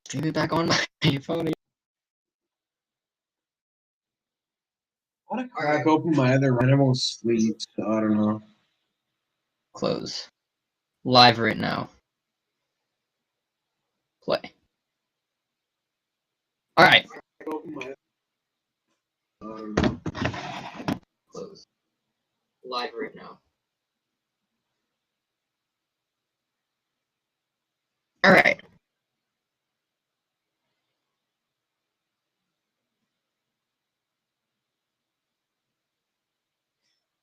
stream it back on my phone. I want to crack open my other one. I won't sleep, so I don't know. Close. Live right now. Play. Alright. Close. Live right now. Alright.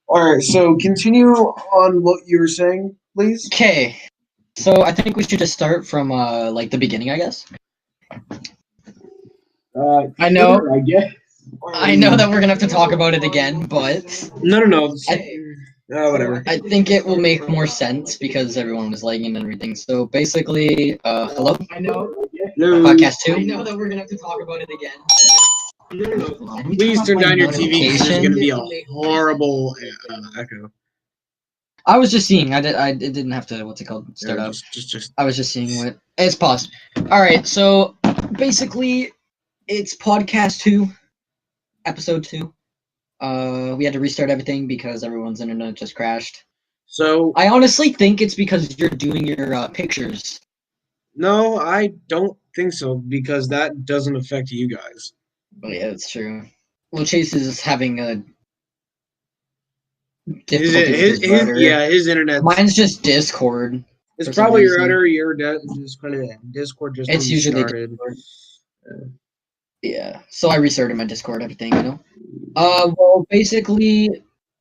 Alright, so continue on what you were saying, please. Okay. So I think we should just start from like the beginning, I guess. I know. Sure, I guess. I know that we're gonna have to talk about it again, but No. Whatever. I think it will make more sense because everyone was lagging and everything. So basically, hello? I know. Podcast 2? I know that we're gonna have to talk about it again. Please turn down your TV because there's going to be a horrible echo. I was just seeing. It didn't have to. What's it called? Start up. Just. I was just seeing what. It's paused. All right. So basically, it's podcast 2, episode 2. We had to restart everything because everyone's internet just crashed. So I honestly think it's because you're doing your pictures. No, I don't think so because that doesn't affect you guys. Oh yeah, that's true. Well, Chase is having a His difficulty. his internet. Mine's just Discord. It's probably your router. Your just kind of Discord just. It's usually started. Discord. Yeah, so I restarted my Discord, everything, you know. Well, basically,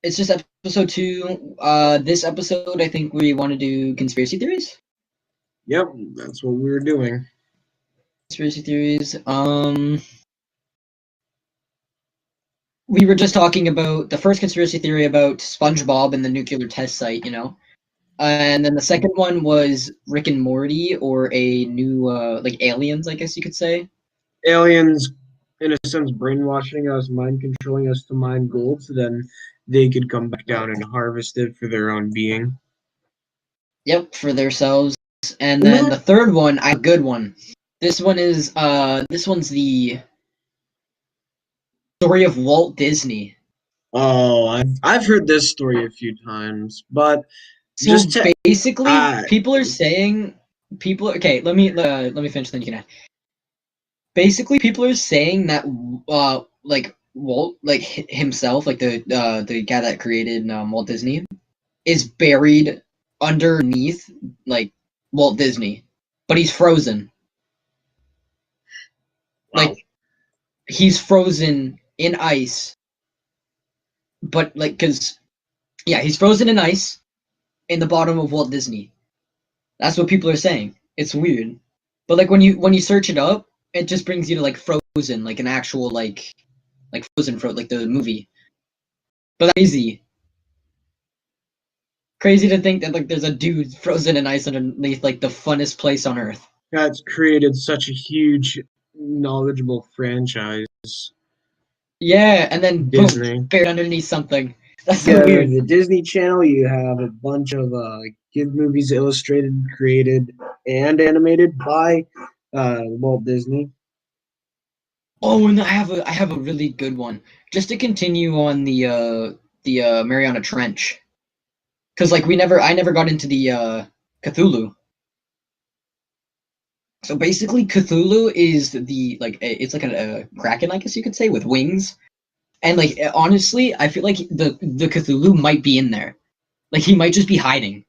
it's just episode 2. This episode, I think we want to do conspiracy theories. Yep, that's what we were doing. Conspiracy theories. We were just talking about the first conspiracy theory about SpongeBob and the nuclear test site, you know. And then the second one was Rick and Morty, or a new, like aliens, I guess you could say. Aliens, in a sense, brainwashing us, mind controlling us to mine gold, so then they could come back down and harvest it for their own being. Yep, for themselves. And then the third one, a good one. This one is this one's the story of Walt Disney. Oh, I've heard this story a few times, but so basically, people are saying Okay, let me finish. Then you can add. Basically, people are saying that like Walt, like himself, like the guy that created Walt Disney, is buried underneath like Walt Disney, but he's frozen. Wow. Like he's frozen in ice, but like he's frozen in ice in the bottom of Walt Disney. That's what people are saying. It's weird, but like when you search it up, it just brings you to like Frozen, like an actual like Frozen, like the movie. But that's crazy to think that like there's a dude frozen in ice underneath like the funnest place on earth. That's created such a huge, knowledgeable franchise. Yeah, and then Disney boom, buried underneath something. That's so weird. The Disney Channel, you have a bunch of kid movies illustrated, created, and animated by Walt Disney. Oh, and I have a really good one. Just to continue on the Mariana Trench, because like I never got into the Cthulhu. So basically, Cthulhu is it's like a kraken, I guess you could say, with wings. And like honestly, I feel like the Cthulhu might be in there. Like he might just be hiding.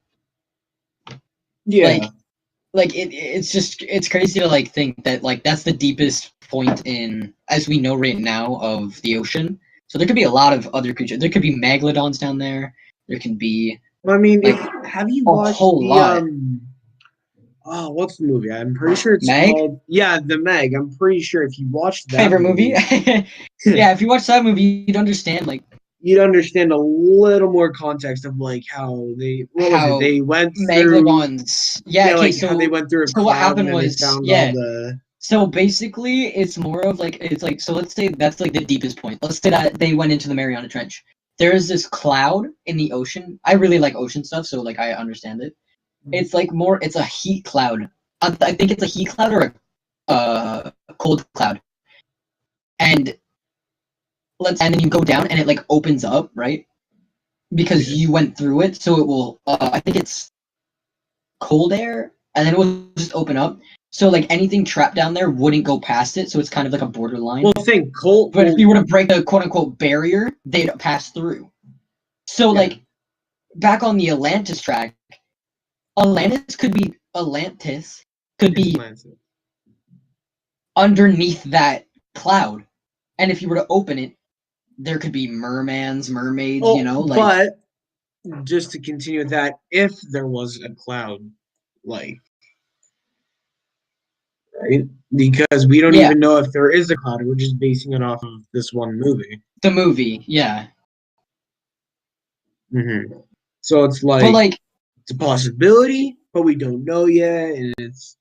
Yeah. Like it's crazy to like think that like that's the deepest point in, as we know right now, of the ocean. So there could be a lot of other creatures. There could be megalodons down there. There can be. I mean, like, have you watched a whole lot? Oh, what's the movie? I'm pretty sure it's Meg? called. Yeah, The Meg. I'm pretty sure if you watched that favorite movie. Yeah, if you watch that movie, you'd understand you'd understand a little more context of like how they they went through megalodons. Yeah, okay, how they went through. So what happened was So basically, it's more of like so let's say that's like the deepest point. Let's say that they went into the Mariana Trench. There is this cloud in the ocean. I really like ocean stuff, so like I understand it. It's like it's a heat cloud. I think it's a heat cloud or cold cloud, and then you go down and it like opens up, right? Because you went through it, so it will. I think it's cold air, and then it will just open up. So like anything trapped down there wouldn't go past it. So it's kind of like a borderline. Well, think cold. But if you were to break the quote unquote barrier, they'd pass through. So like back on the Atlantis track, Atlantis could be underneath that cloud, and if you were to open it, there could be mermaids, you know, like. But just to continue with that, if there was a cloud, like, right? Because we don't even know if there is a cloud. We're just basing it off of this one movie. The movie, yeah. Mm-hmm. So it's like, but like, it's a possibility, but we don't know yet, and it's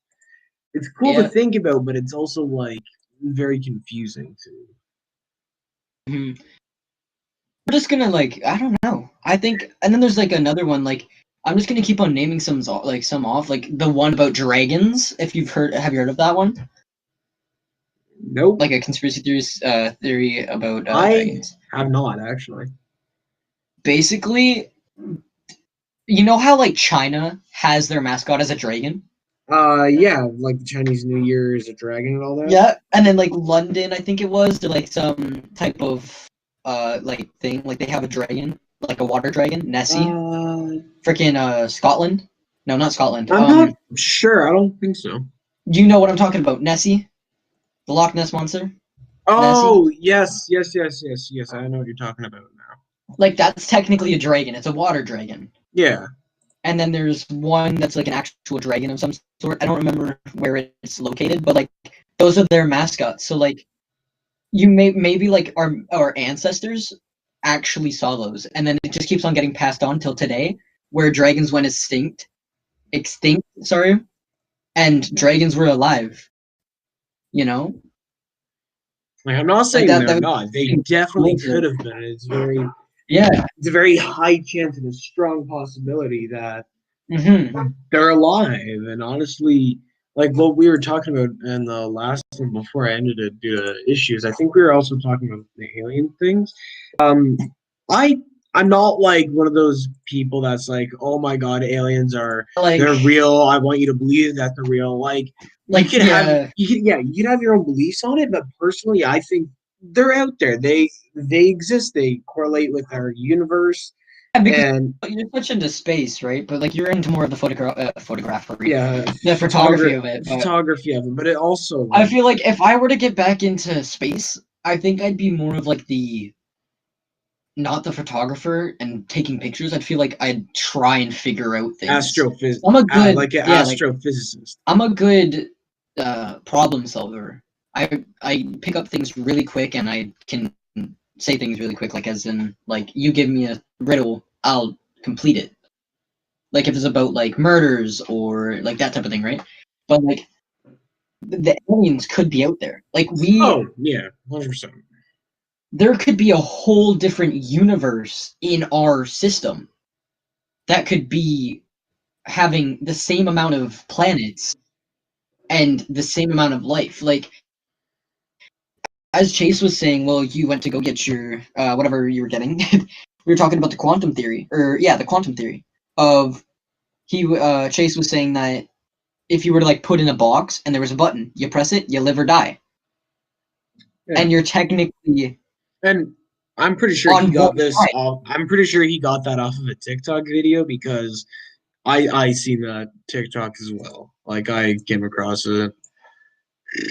cool to think about, but it's also like very confusing too. Mm-hmm. We're just gonna like, I don't know. I think, and then there's like another one. Like, I'm just gonna keep on naming some off. Like the one about dragons. If you've heard, have you heard of that one? Nope. Like a conspiracy theory about dragons. I have not actually. Basically, you know how like China has their mascot as a dragon? Yeah, like the Chinese New Year is a dragon and all that. Yeah, and then like London, I think it was, they're like some type of like thing, like they have a dragon, like a water dragon, Nessie. Freaking Scotland? No, not Scotland. I'm not sure. I don't think so. You know what I'm talking about, Nessie, the Loch Ness monster. Oh, Nessie? Yes. I know what you're talking about now. Like that's technically a dragon. It's a water dragon. Yeah. And then there's one that's like an actual dragon of some sort. I don't remember where it's located, but like those are their mascots. So like you maybe like our ancestors actually saw those, and then it just keeps on getting passed on till today, where dragons went extinct, and dragons were alive. You know? Like I'm not saying like they're not. They definitely could have been. It's a very high chance and a strong possibility that they're alive. And honestly, like what we were talking about in the last one before I ended it due to issues, I think we were also talking about the alien things. I'm not like one of those people that's like, oh my god, aliens they're real. I want you to believe that they're real. Like you can have your own beliefs on it, but personally, I think they're out there. They exist. They correlate with our universe. Yeah, because you're such into space, right? But like you're into more of the photography. Yeah, the photography of it. But it also. Like, I feel like if I were to get back into space, I think I'd be more of like not the photographer and taking pictures. I'd feel like I'd try and figure out things. Astrophysicist. I'm a good astrophysicist. I'm a good problem solver. I pick up things really quick, and I can say things really quick. Like as in, like you give me a riddle, I'll complete it. Like if it's about like murders or like that type of thing, right? But like the aliens could be out there. Like we. Oh yeah, 100%. There could be a whole different universe in our system that could be having the same amount of planets and the same amount of life. Like, as Chase was saying, well, you went to go get your, whatever you were getting. We were talking about the quantum theory, the quantum theory of, Chase was saying that if you were to, like, put in a box and there was a button, you press it, you live or die. Yeah. And you're technically... And I'm pretty sure he got this off. I'm pretty sure he got that off of a TikTok video because I seen that TikTok as well. Like I came across it.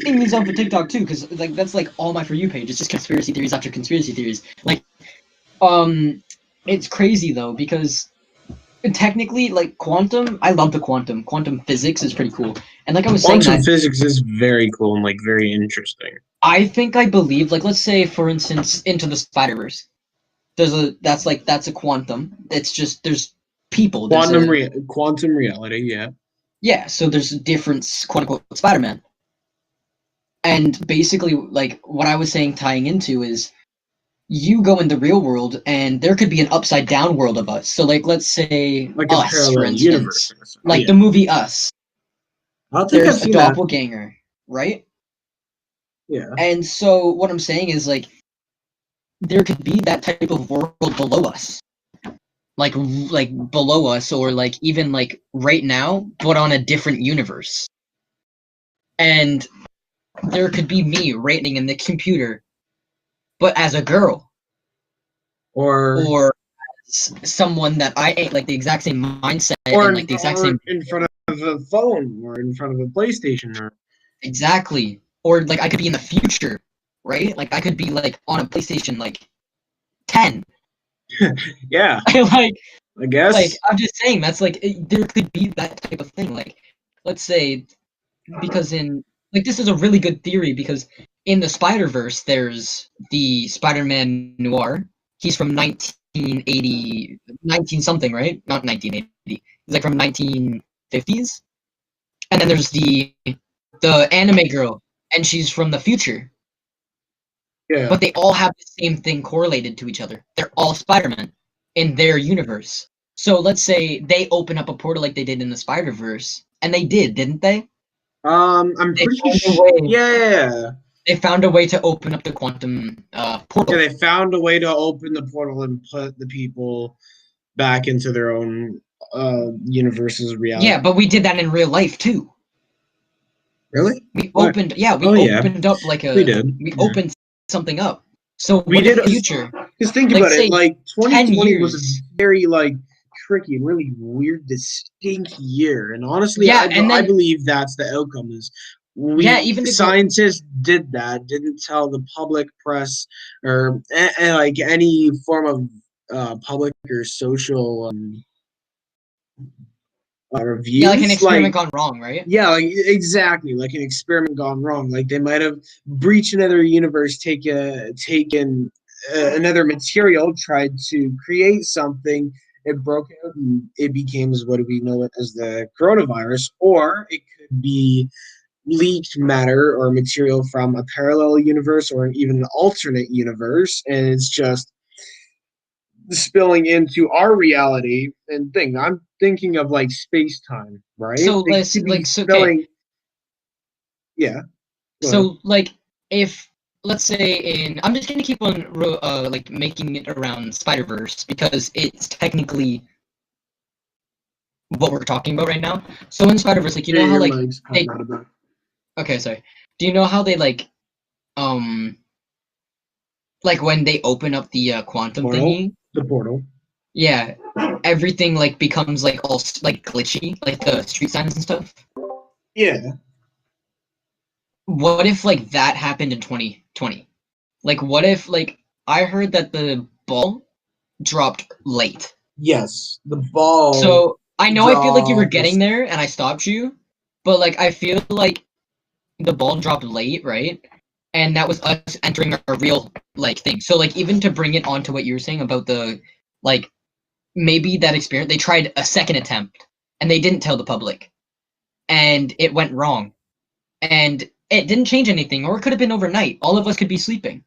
Seen these off of TikTok too, because like that's like all my For You page. It's just conspiracy theories after conspiracy theories. Like, it's crazy though because technically, like quantum, I love the quantum physics is pretty cool. And like I was saying, quantum physics is very cool and like very interesting. I think I believe, like, let's say, for instance, Into the Spider-Verse. That's a quantum. It's just, there's people. Quantum reality, yeah. Yeah, so there's different, quote-unquote, Spider-Man. And basically, like, what I was saying tying into is, you go in the real world, and there could be an upside-down world of us. So, like, let's say, like Us, for instance. Universe. Like the movie Us. I don't think there's a doppelganger. right? Yeah. And so what I'm saying is like there could be that type of world below us. Like below us, or like even like right now, but on a different universe. And there could be me writing in the computer, but as a girl. Or someone that I ain't, like the exact same mindset, or and like the exact same in front of a phone, or in front of a PlayStation, or exactly. Or like I could be in the future, right? Like I could be like on a PlayStation like 10. yeah, like I guess. Like I'm just saying that's like there could be that type of thing. Like let's say because in like this is a really good theory because in the Spider-Verse there's the Spider-Man Noir. He's from 1980, 19 something, right? Not 1980. He's like from 1950s. And then there's the anime girl, and she's from the future. Yeah. But they all have the same thing correlated to each other. They're all Spider-Man in their universe. So let's say they open up a portal like they did in the Spider-Verse, and they did, didn't they? I'm They pretty found a sure. way. Yeah. They found a way to open up the quantum portal. Yeah, they found a way to open the portal and put the people back into their own universe's reality. Yeah, but we did that in real life too. Really? We opened. Yeah, we opened up like a. We did. We opened something up. So we what did if the future? Because think like, about it, like 2020 was a very like tricky and really weird, distinct year. And honestly, yeah, I believe that's the outcome. Is even scientists did that, didn't tell the public, press, or like any form of public or social reviews. Yeah, like an experiment gone wrong, right? Yeah, like exactly, like an experiment gone wrong. Like they might have breached another universe, taken another material, tried to create something. It broke out, and it became what we know it as the coronavirus, or it could be leaked matter or material from a parallel universe or even an alternate universe, and it's just spilling into our reality and thing. I'm thinking of like space time, right? So let's like spilling. Okay. Yeah. So like if let's say I'm just gonna keep on like making it around Spider-Verse because it's technically what we're talking about right now. So in Spider-Verse, like you know how like okay, sorry. Do you know how they like when they open up the quantum thingy? The portal. Yeah, everything like becomes like all like glitchy, like the street signs and stuff. Yeah. What if like that happened in 2020? Like what if like I heard that the ball dropped late. Yes, the ball. So I know I feel like you were getting there and I stopped you, but like I feel like the ball dropped late, right? And that was us entering a real like thing. So like even to bring it onto what you were saying about the like maybe that experience they tried a second attempt and they didn't tell the public and it went wrong and it didn't change anything, or it could have been overnight. All of us could be sleeping.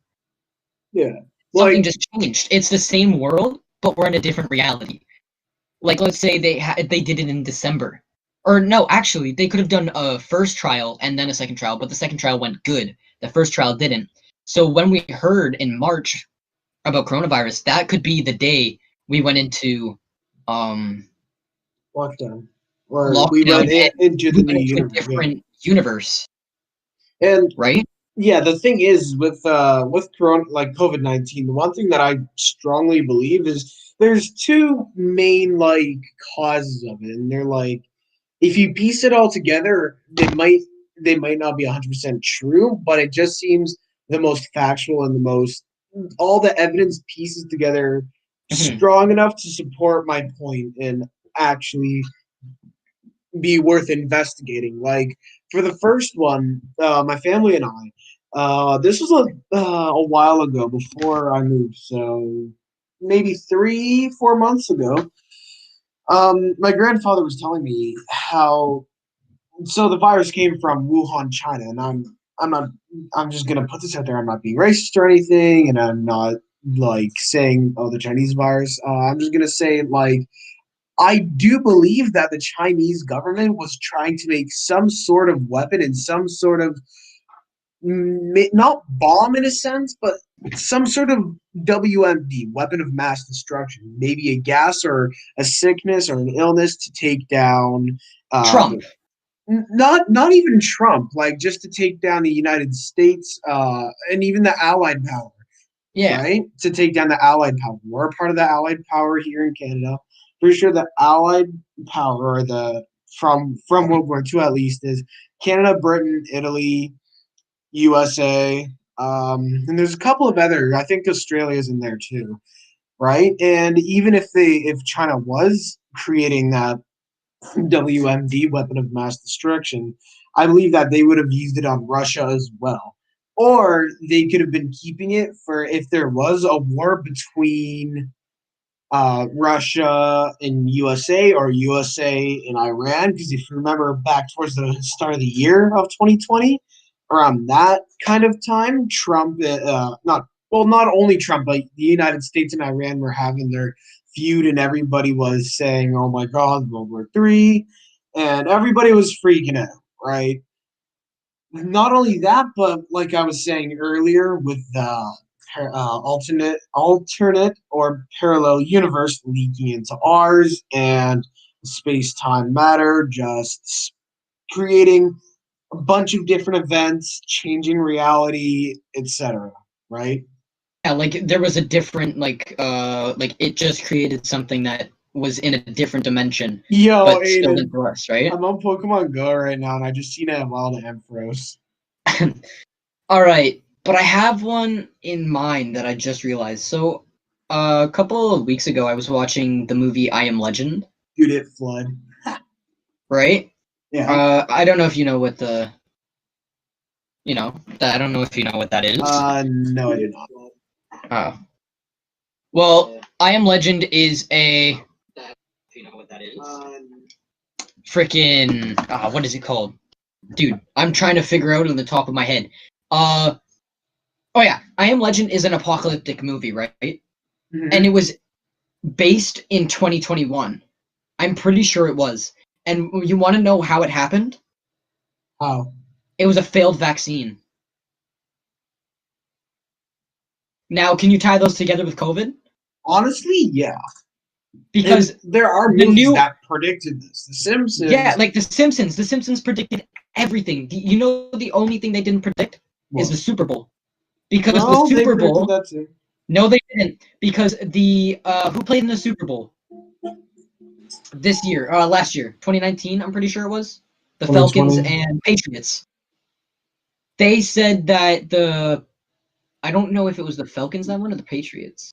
Yeah, something just changed. It's the same world, but we're in a different reality. Like let's say they did it in December, or no, actually they could have done a first trial and then a second trial, but the second trial went good. The first trial didn't. So when we heard in March about coronavirus, that could be the day we went into lockdown, or we went into the new universe, different universe. And right? Yeah, the thing is with corona, like COVID-19, the one thing that I strongly believe is there's two main like causes of it, and they're like if you piece it all together, they might not be 100% true, but it just seems the most factual and the most all the evidence pieces together strong enough to support my point and actually be worth investigating. Like for the first one, my family and I, this was a while ago before I moved, so maybe 3-4 months ago. My grandfather was telling me how so the virus came from Wuhan, China, and I'm just gonna put this out there. I'm not being racist or anything, and I'm not like saying the Chinese virus. I'm just gonna say like I do believe that the Chinese government was trying to make some sort of weapon and some sort of not bomb in a sense, but some sort of WMD, weapon of mass destruction, maybe a gas or a sickness or an illness to take down Trump. Not even Trump, like just to take down the United States and even the Allied power. Yeah. Right? To take down the Allied power. We're part of the Allied power here in Canada. Pretty sure the Allied power, or the from World War II at least, is Canada, Britain, Italy, USA, and there's a couple of other. I think Australia's in there too, right? And even if China was creating that WMD, weapon of mass destruction, I believe that they would have used it on Russia as well. Or they could have been keeping it for if there was a war between Russia and USA, or USA and Iran. Because if you remember back towards the start of the year of 2020, around that kind of time, Trump, not only Trump, but the United States and Iran were having their feud, and everybody was saying, "Oh my God, World War III," and everybody was freaking out, right? Not only that, but like I was saying earlier, with the alternate or parallel universe leaking into ours, and space-time matter just creating a bunch of different events, changing reality, etc. Right? Yeah, like there was a different like it just created something that was in a different dimension. Yo, but Aiden, still into us, right? I'm on Pokemon Go right now, and I just seen a wild Ampharos. All right, but I have one in mind that I just realized. So, a couple of weeks ago, I was watching the movie I Am Legend. Dude, it flood. Right? Yeah. I don't know if you know what the. I don't know if you know what that is. No, I do not. Oh. Well, I Am Legend is a. If you know what that is. Freaking. What is it called? Dude, I'm trying to figure out on the top of my head. Oh yeah, I Am Legend is an apocalyptic movie, right? Mm-hmm. And it was based in 2021. I'm pretty sure it was. And you want to know how it happened? How? It was a failed vaccine. Now, can you tie those together with COVID? Honestly, yeah. Because and there are movies that predicted this. The Simpsons. Yeah, like The Simpsons. The Simpsons predicted everything. You know, the only thing they didn't predict is the Super Bowl. Because the Super Bowl. That too. No, they didn't. Because the who played in the Super Bowl this year? Last year, 2019. I'm pretty sure it was the Falcons and Patriots. They said that I don't know if it was the Falcons that won or the Patriots.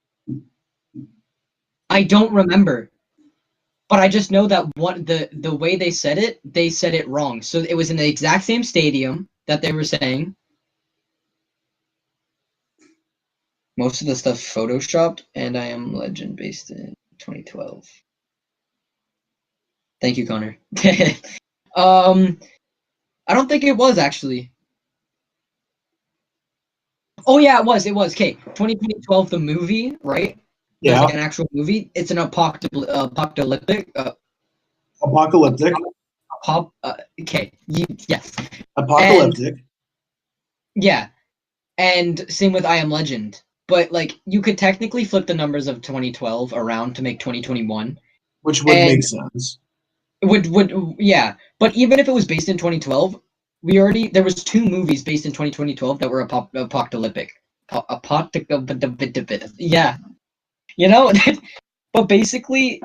I don't remember. But I just know that the way they said it wrong. So it was in the exact same stadium that they were saying. Most of the stuff photoshopped, and I Am Legend based in 2012. Thank you, Connor. I don't think it was actually. Oh yeah, it was. Okay, 2012, the movie, right? Yeah, like an actual movie. It's an apocalyptic. Apocalyptic. Okay. Yes. Apocalyptic. Yeah, and same with I Am Legend. But like, you could technically flip the numbers of 2012 around to make 2021, which would make sense. Yeah. But even if it was based in 2012, there was 2 movies based in 2012 that were apocalyptic. Yeah. You know, but basically,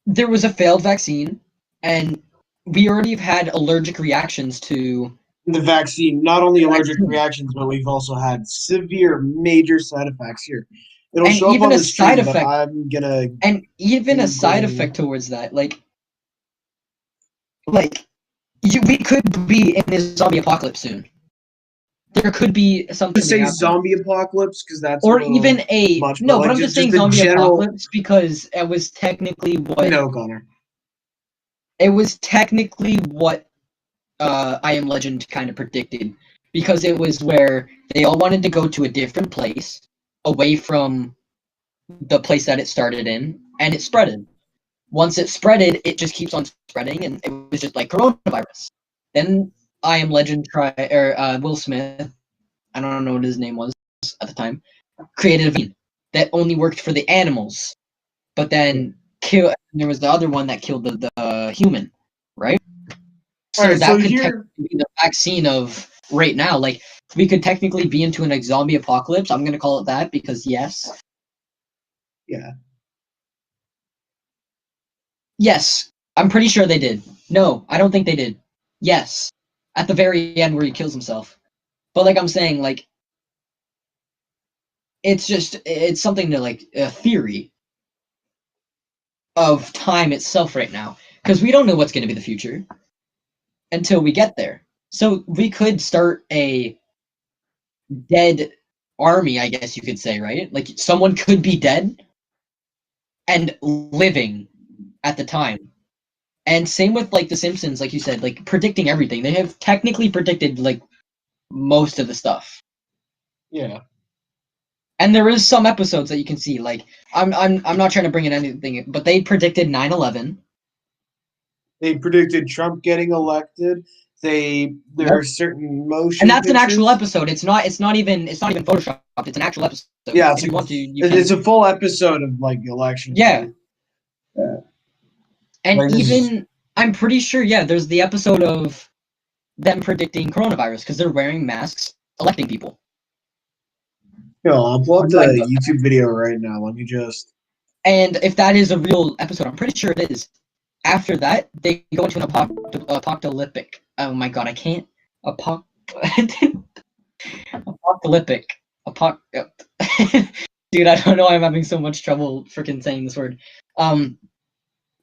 there was a failed vaccine, and we already have had allergic reactions to the vaccine. Not only allergic reactions, but we've also had severe, major side effects here. It'll show up on the stream, but I'm gonna. And even a side effect towards that, like we could be in this zombie apocalypse soon. There could be something. You say zombie apocalypse because that's or even a much, no, but I'm just saying zombie apocalypse because it was technically what. No, Connor. It was technically what I Am Legend kind of predicted, because it was where they all wanted to go to a different place away from the place that it started in, and it spreaded. Once it spreaded, it just keeps on spreading, and it was just like coronavirus. Then I Am Legend Will Smith, I don't know what his name was at the time, created a vaccine that only worked for the animals, but then there was the other one that killed the human, right? So right, that could technically be the vaccine of right now. Like, we could technically be into a zombie apocalypse. I'm gonna call it that because yes. Yeah. Yes, I'm pretty sure they did. No, I don't think they did. Yes, at the very end where he kills himself. But like I'm saying, like, it's something to like a theory of time itself right now, because we don't know what's going to be the future until we get there. So we could start a dead army, I guess you could say, right? Like, someone could be dead and living at the time. And same with like The Simpsons, like you said, like predicting everything. They have technically predicted like most of the stuff. Yeah. And there is some episodes that you can see. Like, I'm not trying to bring in anything, but they predicted 9/11. They predicted Trump getting elected. There are certain motion, and that's pictures. An actual episode. It's not even photoshopped. It's an actual episode. Yeah, if you want to, it's a full episode of like election. Yeah. Yeah. And like, even I'm pretty sure. Yeah, there's the episode of them predicting coronavirus because they're wearing masks, electing people. Yo, I'll pull up the YouTube video right now. Let me just. And if that is a real episode, I'm pretty sure it is. After that, they go into an apocalyptic. Oh my god, I can't. Apocalyptic. Dude, I don't know why I'm having so much trouble freaking saying this word.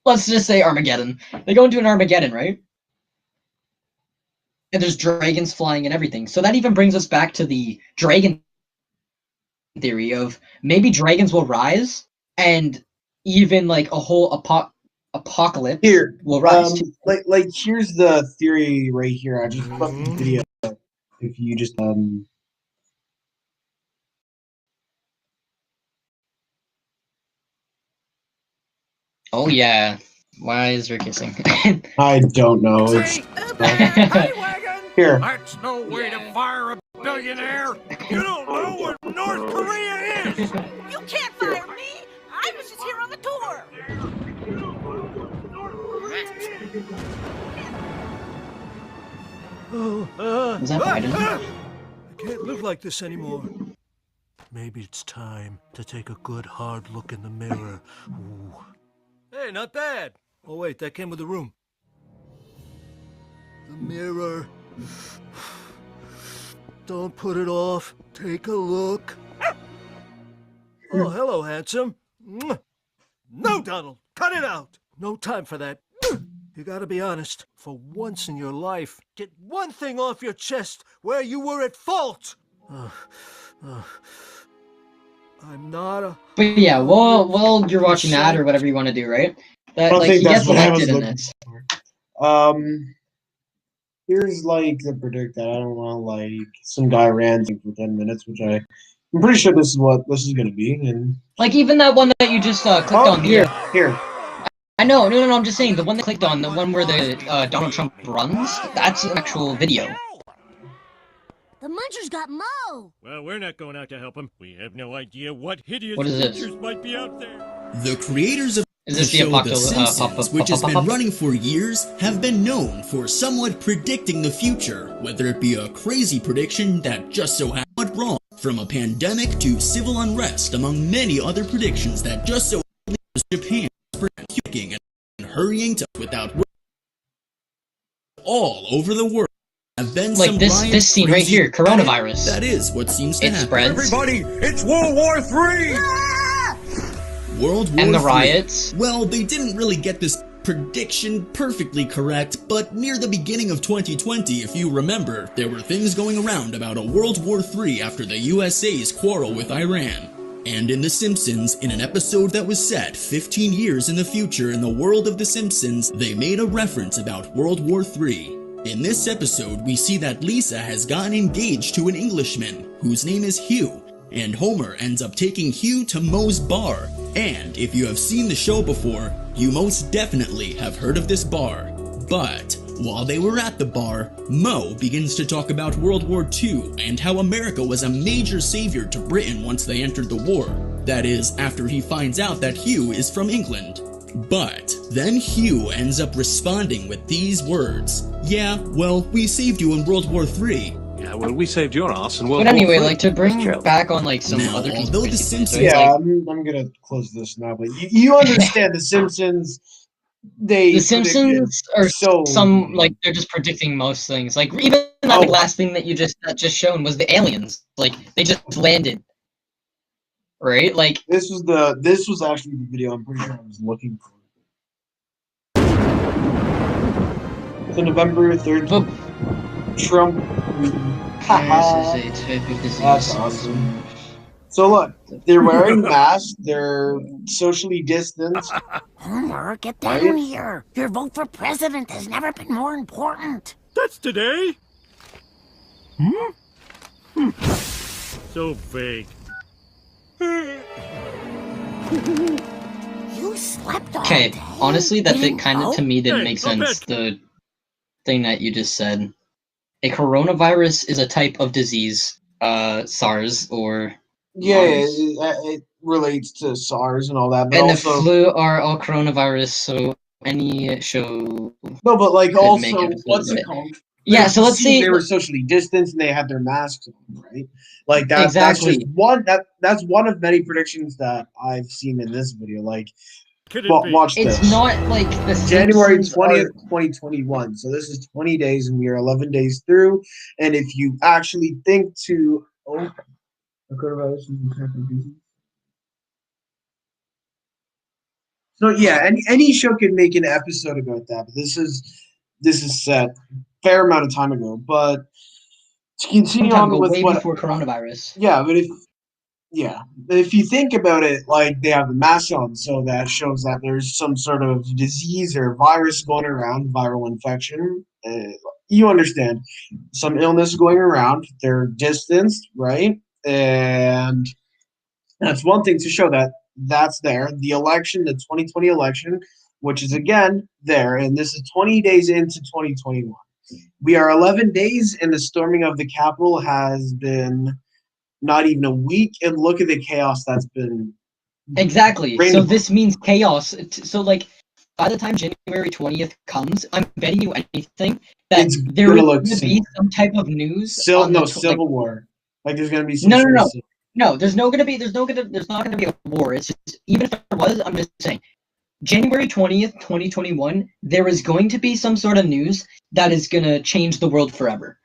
Let's just say Armageddon. They go into an Armageddon, right? And there's dragons flying and everything. So that even brings us back to the dragon theory of maybe dragons will rise and even like a whole apocalypse will rise. Like here's the theory right here. I just put up the video. If you just Oh yeah. Why is there kissing? I don't know. It's here. That's no way to fire a billionaire. You don't know what North Korea is. You can't fire me. I was just here on the tour. Is that Biden? I can't live like this anymore. Maybe it's time to take a good hard look in the mirror. Ooh. Hey, not bad. Oh wait, that came with the room. The mirror. Don't put it off. Take a look. Oh, hello, handsome. No, Donald, cut it out. No time for that. You gotta be honest. For once in your life, get one thing off your chest where you were at fault. I'm not a... But yeah, well, you're watching that or whatever you want to do, right? That, like, he gets elected in this. Here's like the predict that I don't know, like some guy ran for 10 minutes, which I'm pretty sure this is what this is gonna be. And like even that one that you just clicked on here. I know, no, I'm just saying the one that clicked on, the one where the Donald Trump runs, that's an actual video. The Munchers got Mo! Well, we're not going out to help him. We have no idea what hideous creatures might be out there. The creators of the show The Simpsons, which has been running for years, have been known for somewhat predicting the future, whether it be a crazy prediction that just so happened wrong, from a pandemic to civil unrest, among many other predictions that just so happened Japan kicking and hurrying to without all over the world. Have been like this scene right here, coronavirus. That is what seems to happen. Spreads. Everybody, it's World War III! World War and the III. riots. Well, they didn't really get this prediction perfectly correct, but near the beginning of 2020, if you remember, there were things going around about a World War III after the USA's quarrel with Iran. And in The Simpsons, in an episode that was set 15 years in the future in the world of The Simpsons, they made a reference about World War III. In this episode, we see that Lisa has gotten engaged to an Englishman, whose name is Hugh, and Homer ends up taking Hugh to Moe's bar. And if you have seen the show before, you most definitely have heard of this bar. But while they were at the bar, Moe begins to talk about World War II and how America was a major savior to Britain once they entered the war. That is, after he finds out that Hugh is from England. But then Hugh ends up responding with these words. Yeah, well, we saved you in World War III. Yeah, well, we saved your ass in World War III. But anyway, War like, to bring back on, like, some now, other although The Simpsons... Yeah, I'm gonna close this now, but you understand The Simpsons... The Simpsons are some, like, they're just predicting most things. Like, even that last thing that you just shown was the aliens. Like, they just landed. Right? Like... This was actually the video I'm pretty sure I was looking for. So November 3rd, Trump... This is a type of disease. That's awesome. So look, they're wearing masks, they're socially distanced. Homer, get down here. Your vote for president has never been more important. That's today? So vague. You slept all day. Okay, honestly, that thing kind of, to me, didn't make sense, the thing that you just said. A coronavirus is a type of disease, SARS, or... Yeah, it relates to SARS and all that, but and also... the flu are all coronavirus, so any show... No, but, like, also, what's it called? Yeah, so let's see... They were socially distanced and they had their masks on, right? Like, that's just one... That's one of many predictions that I've seen in this video, like... Watch this. It's not like the January 20th, 2021. So this is 20 days and we are 11 days through. And if you actually think to... So yeah, any show can make an episode about that, but this is set a fair amount of time ago. But to continue on with way before coronavirus. Yeah, but if you think about it, like they have the mask on, so that shows that there's some sort of disease or virus going around, viral infection. You understand, some illness going around. They're distanced, right? And that's one thing to show that that's there. The election, the 2020 election, which is again there, and this is 20 days into 2021. We are 11 days, and the storming of the Capitol has been not even a week, and look at the chaos that's been... Exactly. So this means chaos. So, like, by the time January 20th comes, I'm betting you anything that there is going to be some type of news. Civil war. Like there's gonna be some no. There's not gonna be a war. It's just, even if there was, I'm just saying, January 20th, 2021, there is going to be some sort of news that is gonna change the world forever,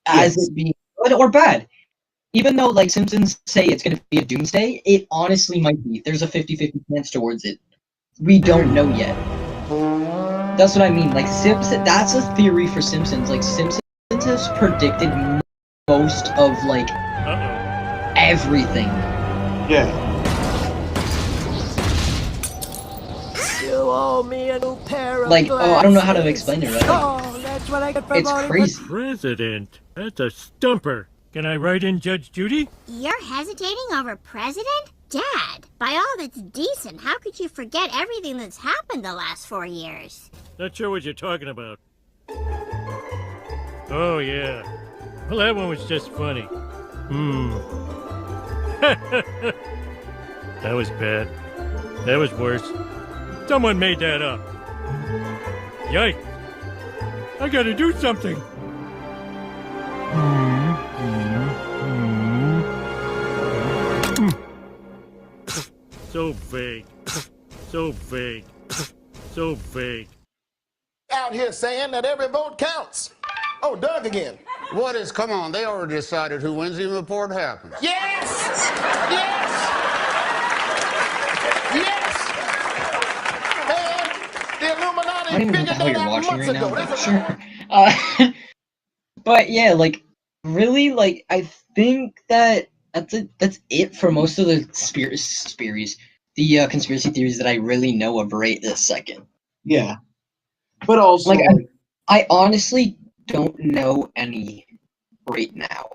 as it being good or bad. Even though like Simpsons say it's gonna be a doomsday, it honestly might be. There's a 50-50 chance towards it. We don't know yet. That's what I mean. Like that's a theory for Simpsons. Like Simpsons has predicted most of like everything. Yeah. You owe me a new pair of glasses. I don't know how to explain it. Right? Oh, that's what I get for it's crazy. President. That's a stumper. Can I write in Judge Judy? You're hesitating over president? Dad, by all that's decent, how could you forget everything that's happened the last 4 years? Not sure what you're talking about. Oh, yeah. Well, that one was just funny. That was bad. That was worse. Someone made that up. Yikes. I gotta do something. So vague. So vague. So vague. Out here saying that every vote counts. Oh, Doug again. What is, come on, they already decided who wins even before it happens. Yes! Yes! Yes! Man, the Illuminati figured that out months ago. But yeah, like, really, like, I think that that's it for most of the conspiracy theories that I really know of right this second. Yeah. But also, like, I honestly don't know any right now.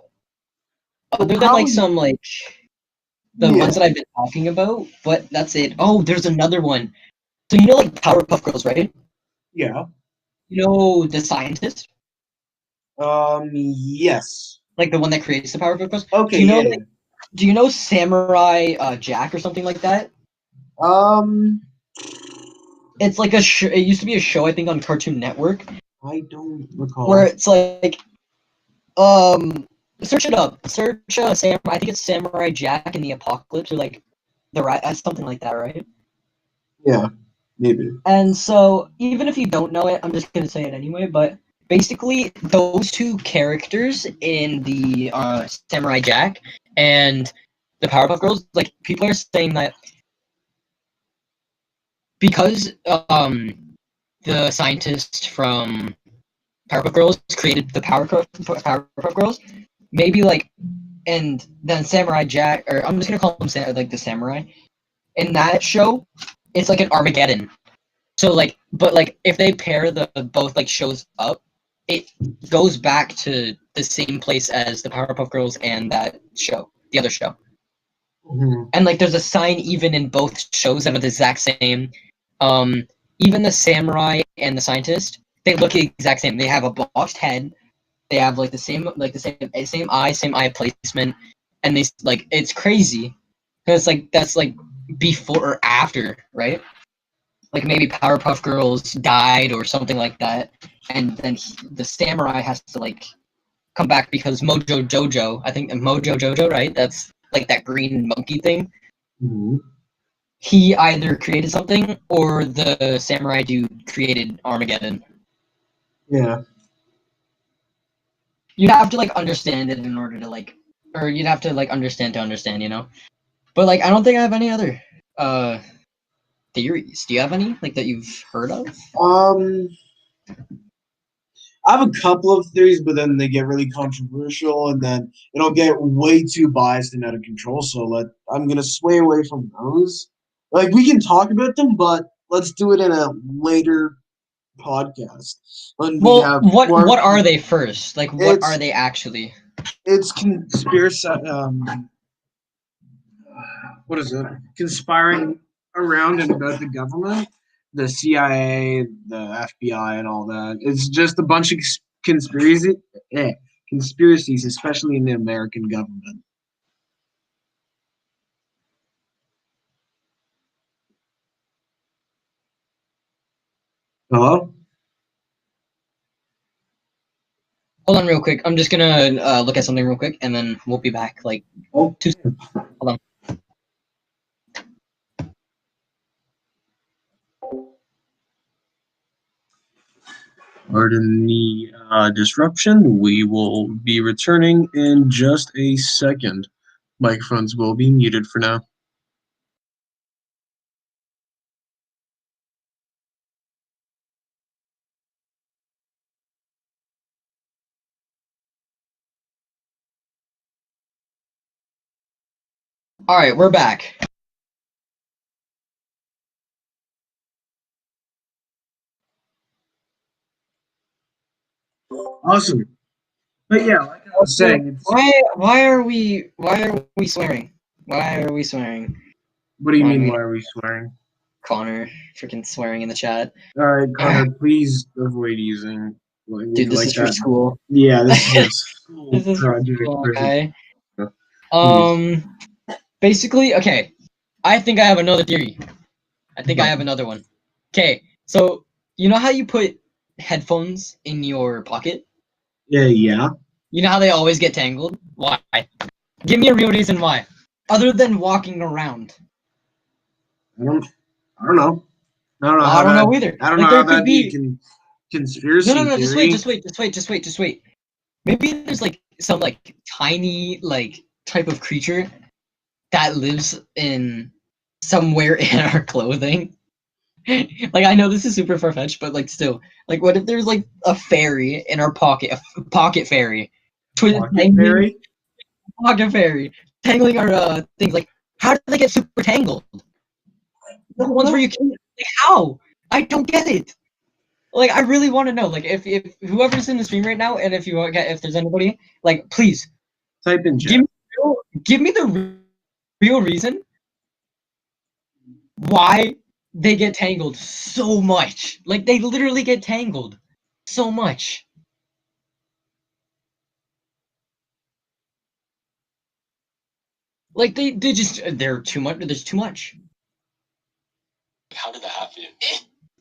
Other than like some like the ones that I've been talking about, but that's it. Oh, there's another one. So you know, like Powerpuff Girls, right? Yeah. You know the scientist? Yes. Like the one that creates the Powerpuff Girls? Okay, do you know, like, do you know Samurai Jack or something like that? It's like a it used to be a show, I think, on Cartoon Network. I don't recall. Where it's like, search it up. Search I think it's Samurai Jack in the Apocalypse, or like something like that, right? Yeah, maybe. And so, even if you don't know it, I'm just gonna say it anyway. But basically, those two characters in the Samurai Jack and the Powerpuff Girls, like, people are saying that because the scientist from Powerpuff Girls created the Powerpuff Girls, maybe like, and then Samurai Jack, or I'm just gonna call him like the Samurai. In that show, it's like an Armageddon. So like, but like, if they pair the both like shows up, it goes back to the same place as the Powerpuff Girls and that show, the other show. Mm-hmm. And like, there's a sign even in both shows that are the exact same. Even the Samurai and the Scientist, they look the exact same. They have a boxed head. They have like the same same eye placement, and they like, it's crazy because like that's like before or after, right? Like maybe Powerpuff Girls died or something like that, and then the Samurai has to like come back because Mojo Jojo, I think Mojo Jojo, right? That's like that green monkey thing. Mm-hmm. He either created something or the Samurai dude created Armageddon. Yeah. You'd have to like understand it in order to like, or you'd have to like understand to understand, you know? But like, I don't think I have any other theories. Do you have any like that you've heard of? I have a couple of theories, but then they get really controversial, and then it'll get way too biased and out of control. So I'm gonna sway away from those. Like, we can talk about them, but let's do it in a later podcast. When we have what are they first? Like, what are they actually? It's conspiracy. What is it? Conspiring around and about the government, the CIA, the FBI, and all that. It's just a bunch of conspiracies, especially in the American government. Hello? Hold on real quick. I'm just gonna look at something real quick, and then we'll be back. Like, 2 seconds. Hold on. Pardon the disruption. We will be returning in just a second. Microphones will be muted for now. All right, we're back. Awesome. But yeah, like I was saying, why are we swearing? Why are we swearing? What do you mean? Why are we swearing? Connor freaking swearing in the chat. All right, Connor, please avoid using language. Dude, this like is that. for school. Yeah, this is a school this is project. School, okay. Basically, okay. I think I have another theory. I think I have another one. Okay, so you know how you put headphones in your pocket? Yeah. You know how they always get tangled? Why? Give me a real reason why. Other than walking around. I don't know. I don't know either. I don't know how that be conspiracy No, theory. just wait. Maybe there's like some like tiny like type of creature that lives in somewhere in our clothing. Like, I know this is super far-fetched, but like still, like, what if there's like a fairy in our pocket, a pocket fairy, pocket fairy, tangling our things? Like, how do they get super tangled? The ones where you can't, like, how? I don't get it. Like, I really want to know. Like, if whoever's in the stream right now, and if there's anybody, like, please type in chat. Give me the real reason why they get tangled so much. Like, they literally get tangled so much. Like, they're too much. There's too much. How did that happen?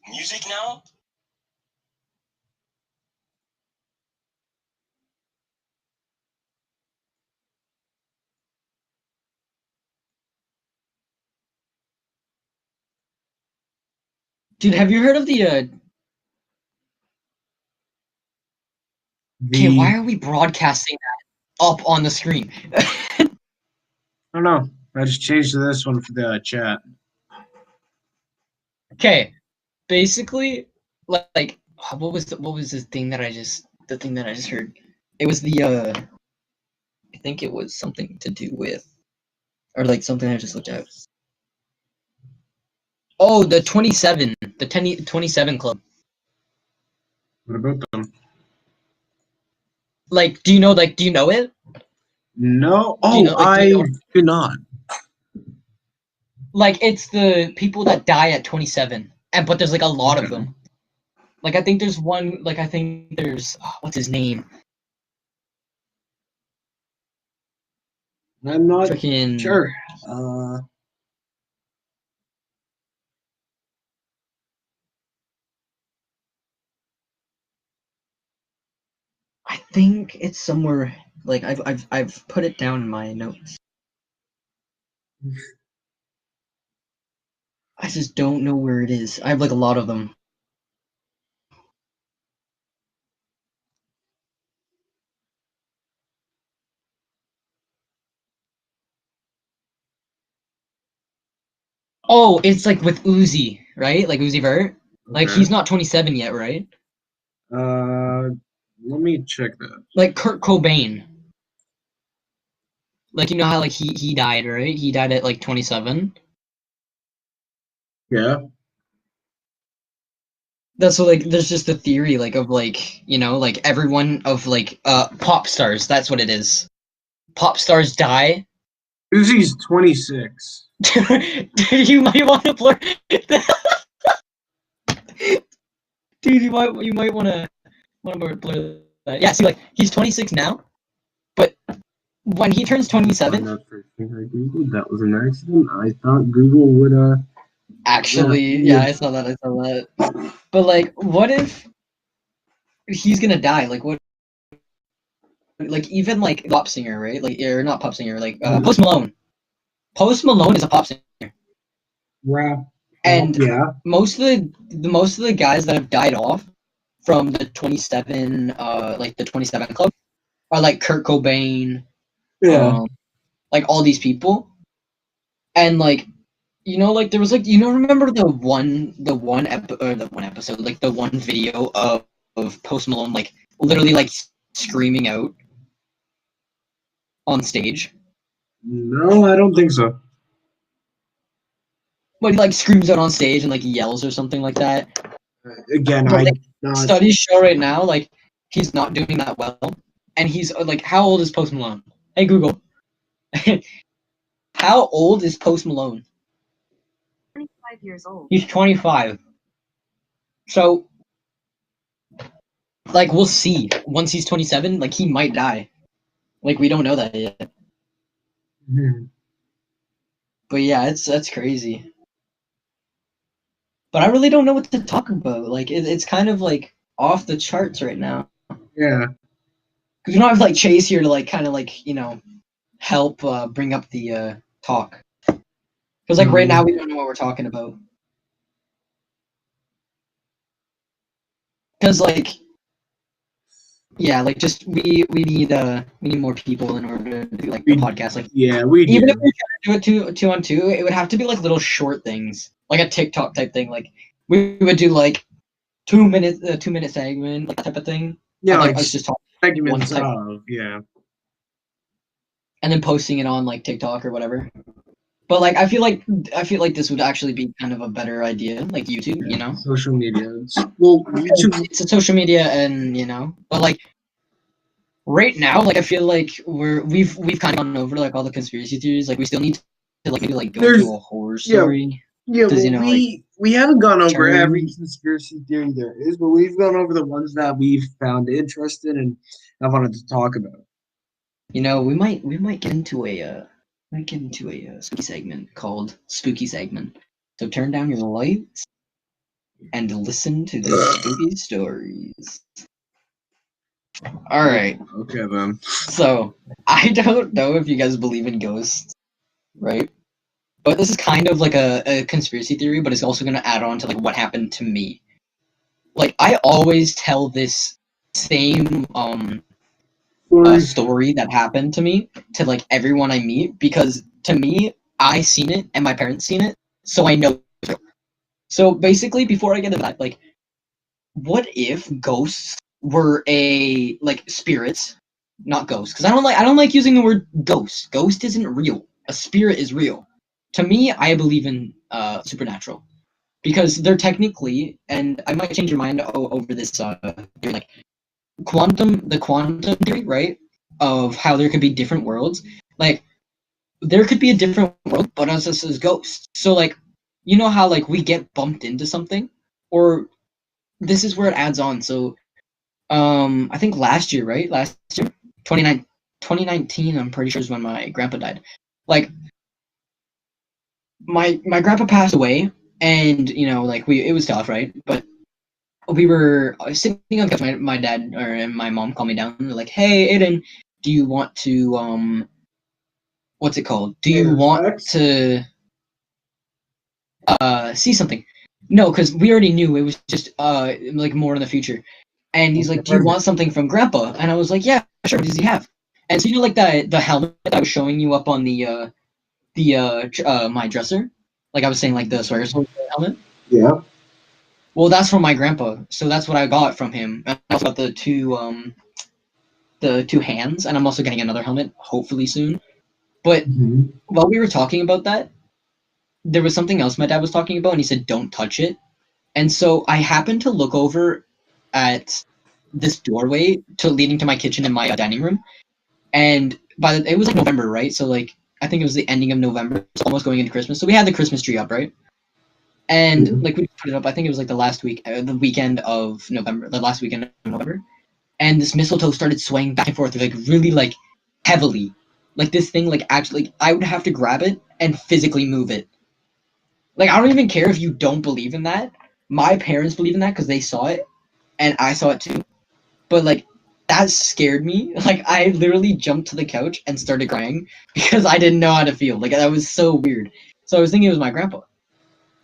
Music now? Dude, have you heard of the Okay, why are we broadcasting that up on the screen? I don't know. I just changed to this one for the chat. Okay, basically, like, what was the thing that I just heard? It was I think it was something to do with, or like something I just looked at. Oh, the 27, the 27 club. What about them? Like, do you know it? No. Oh, I do not. Like, it's the people that die at 27, but there's like a lot of them. Like, I think there's one. Like, I think there's what's his name? I'm not Freaking sure. I think it's somewhere. Like, I've put it down in my notes. I just don't know where it is. I have like a lot of them. Oh, it's like with Uzi, right? Like Uzi Vert. Like, he's not 27 yet, right? Let me check that. Like Kurt Cobain. Like, you know how like he died, right? He died at like 27. Yeah. That's what, like, there's just a theory like of like, you know, like everyone of like pop stars. That's what it is. Pop stars die. Uzi's 26. Dude, you might want to blur. Dude, you might want to blur that. Yeah, see, like, he's 26 now, but when he turns 27, That was an accident. I thought Google would actually, yeah, I saw that. But like, what if he's gonna die? Like, what? Like, even like pop singer, right? Like, or not pop singer, like Post Malone. Post Malone is a pop singer. Rap. And yeah, most of the guys that have died off from the 27 like the 27 club are like Kurt Cobain, like all these people. And like, you know, like there was like, you know, remember the one episode, like the one video of Post Malone like literally like screaming out on stage? No, I don't think so. But he like screams out on stage and like yells or something like that. Again, but, like, studies show right now like he's not doing that well, and he's like, how old is Post Malone? Hey Google, how old is Post Malone? 25 years old. He's 25. So, like, we'll see. Once he's 27, like, he might die. Like, we don't know that yet. But yeah, that's crazy. But I really don't know what to talk about. Like, it's kind of like off the charts right now. Yeah. Because we don't have like Chase here to like kind of like, you know, help bring up the talk. Because like right now we don't know what we're talking about. Because like, yeah, like just we need more people in order to do like the podcast. Like, yeah, we do. Even if we try to do it two on two, it would have to be like little short things, like a TikTok type thing. Like we would do like 2 minutes, 2 minute segment, like that type of thing. Yeah, and, like us just talking segments of, yeah. And then posting it on like TikTok or whatever. But like I feel like this would actually be kind of a better idea, like YouTube, you know? Social media. YouTube. It's a social media, and you know, but like right now, like I feel like we've kind of gone over like all the conspiracy theories. Like we still need to like maybe like go into a horror story? Yeah, well, you know, we haven't gone over every conspiracy theory there is, but we've gone over the ones that we've found interesting and I wanted to talk about. You know, we might get into a spooky segment called Spooky Segment. So turn down your lights and listen to the spooky stories. All right. Okay then. So I don't know if you guys believe in ghosts, right? But this is kind of like a conspiracy theory, but it's also going to add on to like what happened to me. Like I always tell this same story that happened to me to like everyone I meet, because to me I seen it and my parents seen it, so I know. So basically, before I get into that, like, what if ghosts were like spirits, not ghosts? Because I don't like using the word ghost. Ghost isn't real. A spirit is real. To me, I believe in supernatural, because they're technically, and I might change your mind over this like the quantum theory, right? Of how there could be different worlds. Like there could be a different world, but us as ghosts. So like, you know how like we get bumped into something, or this is where it adds on. So I think last year, right? Last year, 2019, I'm pretty sure is when my grandpa died. Like my grandpa passed away, and you know, like it was tough, right? But we were sitting on the couch. My dad and my mom called me down. And they're like, "Hey, Aiden, do you want to what's it called? Do you want to see something?" No, because we already knew it was just like more in the future. And he's like, "Do you want something from Grandpa?" And I was like, "Yeah, sure. What does he have?" And so you know, like the helmet that I was showing you up on the my dresser, like I was saying, like the Swagger Soldier helmet. Yeah. Well, that's from my grandpa, so that's what I got from him. And I also got the two hands, and I'm also getting another helmet hopefully soon. But while we were talking about that, there was something else my dad was talking about, and he said, "Don't touch it." And so I happened to look over at this doorway leading to my kitchen and my dining room, and it was like November, right? So like I think it was the ending of November, it's almost going into Christmas. So we had the Christmas tree up, right? And like we put it up. I think it was like the weekend of November, the last weekend of November, and this mistletoe started swaying back and forth, like really like heavily, like this thing, like actually, like, I would have to grab it and physically move it. Like I don't even care if you don't believe in that. My parents believe in that because they saw it, and I saw it too. But like that scared me. Like I literally jumped to the couch and started crying because I didn't know how to feel. Like that was so weird. So I was thinking it was my grandpa.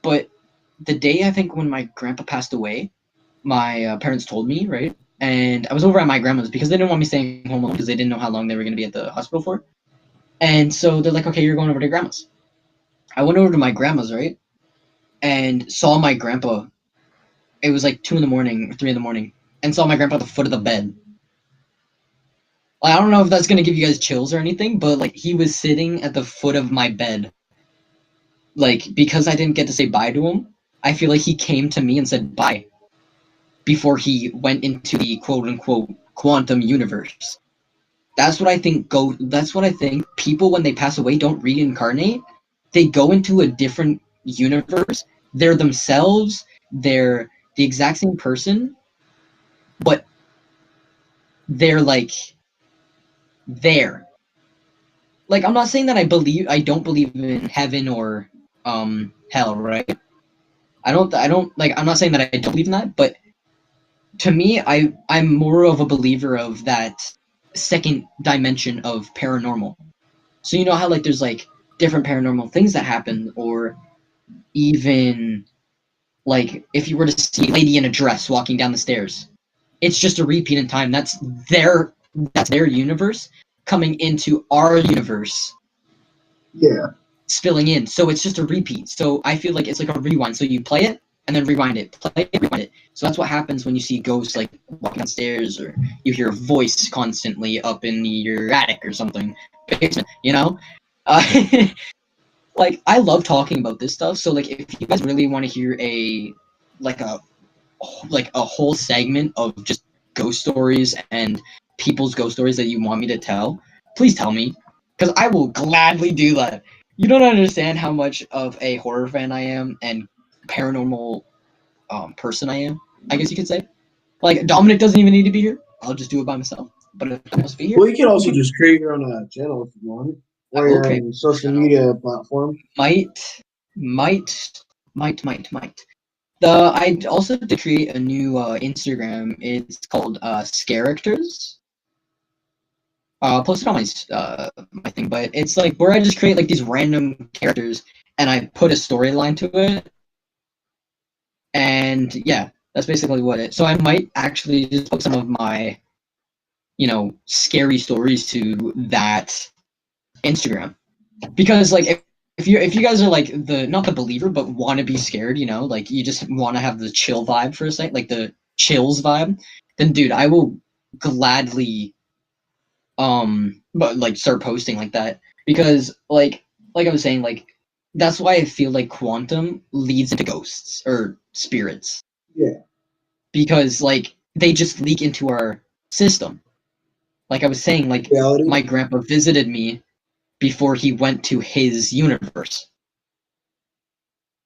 But the day I think when my grandpa passed away, my parents told me, right? And I was over at my grandma's because they didn't want me staying home alone because they didn't know how long they were going to be at the hospital for. And so they're like, "Okay, you're going over to grandma's." I went over to my grandma's, right? And saw my grandpa. It was like 2 in the morning or 3 in the morning, and saw my grandpa at the foot of the bed. Like, I don't know if that's gonna give you guys chills or anything, but like he was sitting at the foot of my bed. Like because I didn't get to say bye to him, I feel like he came to me and said bye before he went into the quote unquote quantum universe. That's what I think. That's what I think. People when they pass away don't reincarnate. They go into a different universe. They're themselves. They're the exact same person, but they're like there. Like I'm not saying that I don't believe in heaven or hell, right? I don't like I'm not saying that I don't believe in that, but to me I'm more of a believer of that second dimension of paranormal. So you know how like there's like different paranormal things that happen, or even like if you were to see a lady in a dress walking down the stairs, it's just a repeat in time. That's their universe coming into our universe. Yeah. Spilling in. So it's just a repeat. So I feel like it's like a rewind. So you play it and then rewind it. Play it, rewind it. So that's what happens when you see ghosts like walking downstairs, or you hear a voice constantly up in your attic or something. Basement, you know? Like I love talking about this stuff. So like if you guys really want to hear a whole segment of just ghost stories and people's ghost stories that you want me to tell, please tell me, because I will gladly do that. You don't understand how much of a horror fan I am and paranormal person I am, I guess you could say. Like, Dominic doesn't even need to be here. I'll just do it by myself. But if he wants to be here... Well, you can also just create your own channel if you want. Or your own social media platform. Might. I also did create a new Instagram. It's called Scaricters. I'll post it on my thing, but it's like where I just create like these random characters and I put a storyline to it. And yeah, that's basically what it. So I might actually just put some of my, scary stories to that Instagram, because like if you guys are like not the believer but want to be scared, like you just want to have the chill vibe for a second, like the chills vibe, then dude, I will gladly but like start posting like that, because like I was saying, like that's why I feel like quantum leads into ghosts or spirits. Yeah. Because like they just leak into our system. Like I was saying, like reality. My grandpa visited me before he went to his universe.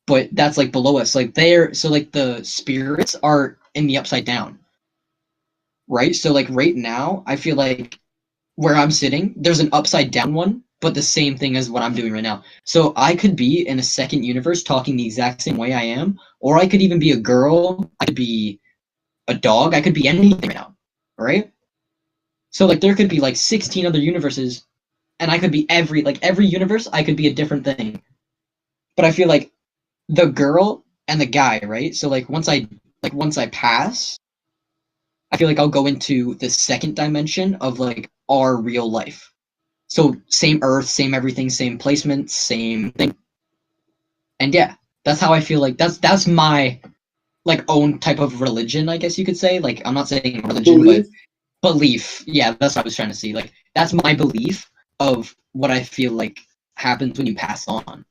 But that's like below us. Like like the spirits are in the upside down. Right? So like right now, I feel like where I'm sitting, there's an upside down one, but the same thing as what I'm doing right now. So I could be in a second universe talking the exact same way I am, or I could even be a girl, I could be a dog, I could be anything right now. Right? So like there could be like 16 other universes, and I could be every universe, I could be a different thing. But I feel like the girl and the guy, right? So like once I pass, I feel like I'll go into the second dimension of like our real life. So same Earth, same everything, same placement, same thing. And yeah, that's how I feel like that's my like own type of religion, I guess you could say. Like I'm not saying religion, but belief. Yeah, that's what I was trying to see. Like that's my belief of what I feel like happens when you pass on.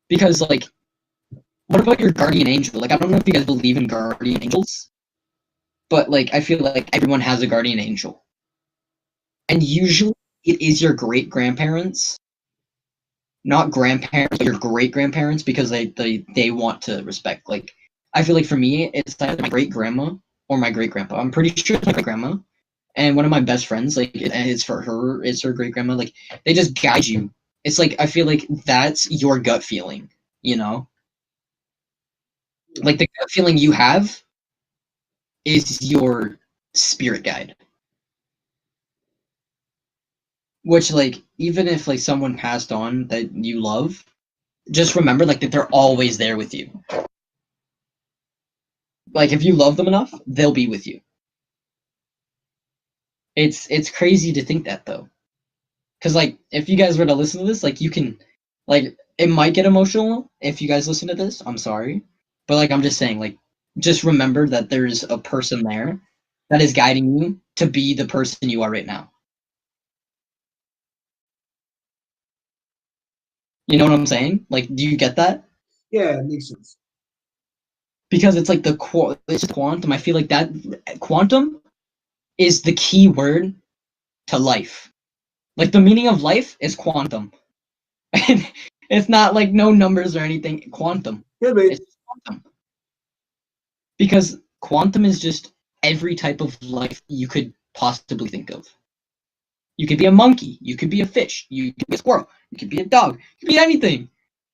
Because like, what about your guardian angel? Like I don't know if you guys believe in guardian angels, but like I feel like everyone has a guardian angel. And usually it is your great grandparents, not grandparents, but your great grandparents, because they want to respect. Like I feel like for me, it's either my great grandma or my great grandpa. I'm pretty sure it's my great grandma. And one of my best friends, like, and it's her great grandma. Like, they just guide you. It's like I feel like that's your gut feeling, Like the gut feeling you have is your spirit guide. Which, like, even if like someone passed on that you love, just remember like that they're always there with you. Like if you love them enough, they'll be with you. It's crazy to think that though. Cause like if you guys were to listen to this, like you can like it might get emotional if you guys listen to this. I'm sorry. But like I'm just saying, like just remember that there's a person there that is guiding you to be the person you are right now. You know what I'm saying? Like, do you get that? Yeah, it makes sense. Because it's like it's quantum. I feel like that quantum is the key word to life. Like the meaning of life is quantum. It's not like no numbers or anything. Quantum. It's quantum. Because quantum is just every type of life you could possibly think of. You could be a monkey. You could be a fish. You could be a squirrel. You could be a dog. You could be anything.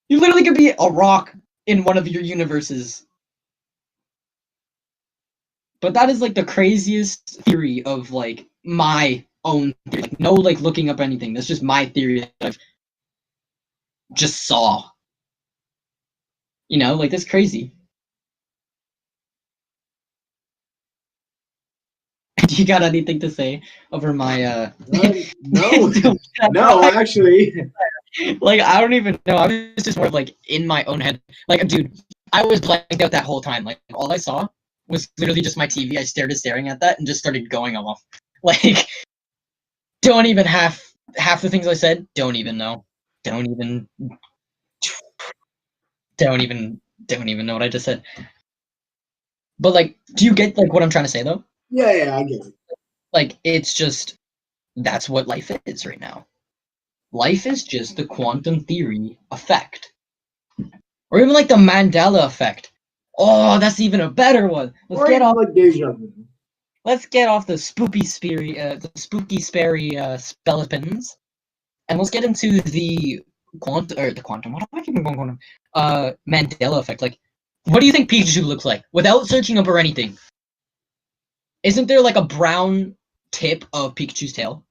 You literally could be a rock in one of your universes. But that is like the craziest theory of like my own theory. Like no like looking up anything. That's just my theory that I've just saw. Like that's crazy. Do you got anything to say over my no no actually like I don't even know. I was just more of like in my own head. Like dude, I was blanked out that whole time. Like all I saw was literally just my TV. I started staring at that and just started going off. Like don't even half the things I said, don't even know. Don't even know what I just said. But like, do you get like what I'm trying to say though? Yeah, I get it. Like it's just that's what life is right now. life is just the quantum theory effect. Or even like the Mandela effect. Oh, that's even a better one. Let's get off like deja vu. Let's get off the spooky sperry skeletons, and let's get into the quantum. What am I keeping going? Mandela effect. Like, what do you think Pikachu looks like without searching up or anything? Isn't there like a brown tip of Pikachu's tail?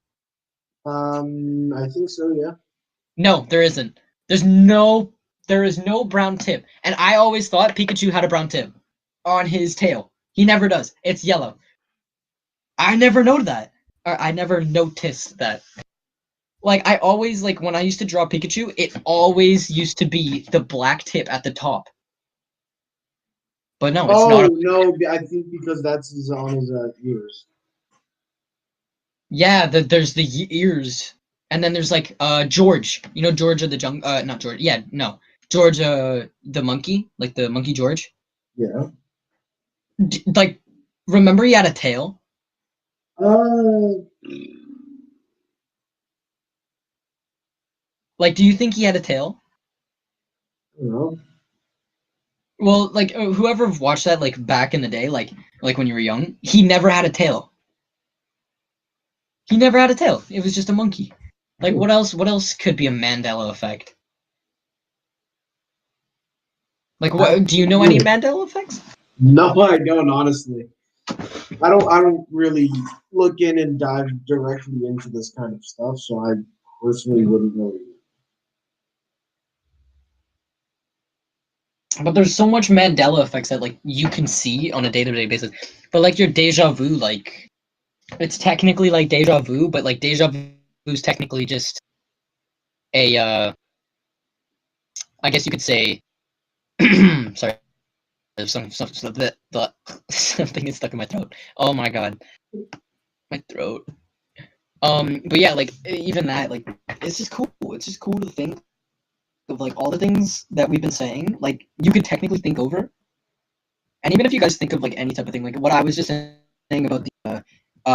I think so. Yeah. No, there isn't. There is no brown tip, and I always thought Pikachu had a brown tip on his tail. He never does. It's yellow. I never noted that. Or I never noticed that. Like, I always, like, when I used to draw Pikachu, it always used to be the black tip at the top. But no, it's not. No, I think because that's on his ears. Yeah, there's the ears. And then there's, like, George. You know George of the Jungle? Not George. Yeah, no. George, the monkey. Like, the monkey George. Yeah. Like, remember he had a tail? Like, do you think he had a tail? No. Well, like, whoever watched that, like, back in the day, like when you were young, he never had a tail. He never had a tail. It was just a monkey. Like, what else could be a Mandela effect? Like, what, do you know any Mandela effects? No, I don't, honestly. I don't really look in and dive directly into this kind of stuff, so I personally wouldn't know either. But there's so much Mandela effects that, like, you can see on a day-to-day basis. But, like, your deja vu, like, it's technically like deja vu, but, like, deja vu is technically just a, I guess you could say, sorry, something is stuck in my throat. Oh my god. My throat. But yeah, like, even that, like, it's just cool. It's just cool to think of, like, all the things that we've been saying, like, you could technically think over. And even if you guys think of, like, any type of thing, like what I was just saying about the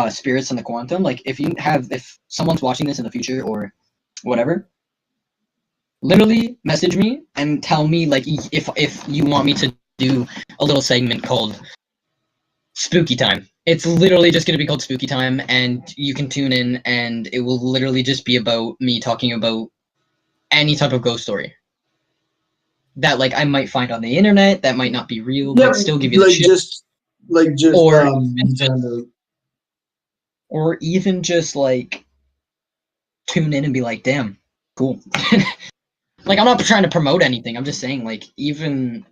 spirits and the quantum, like, if someone's watching this in the future or whatever, literally message me and tell me, like, if you want me to do a little segment called Spooky Time. It's literally just going to be called Spooky Time, and you can tune in, and it will literally just be about me talking about any type of ghost story that, like, I might find on the internet that might not be real, but still give you the shit. Or even just like tune in and be like, damn, cool. Like, I'm not trying to promote anything. I'm just saying, like, even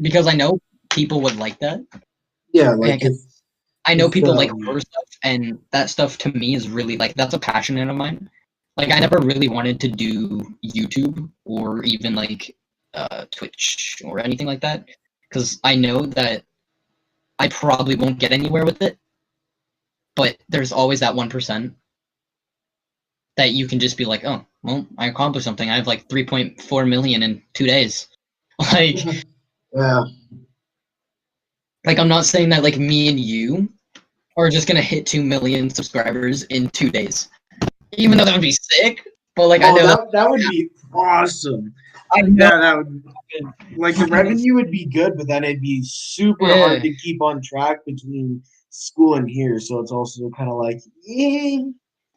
because I know people would like that. Yeah, like, I know people like horror stuff, and that stuff to me is really, like, that's a passion of mine. Like, I never really wanted to do YouTube or even, like, Twitch or anything like that, because I know that I probably won't get anywhere with it, but there's always that 1% that you can just be like, oh, well, I accomplished something. I have, like, 3.4 million in 2 days. Like, yeah. Like, I'm not saying that, like, me and you are just gonna hit 2 million subscribers in 2 days. Even though that would be sick, but, like, I know that would be awesome. I know. Yeah, that would, like, the revenue would be good, but then it'd be super hard to keep on track between school and here. So it's also kind of like, yeah.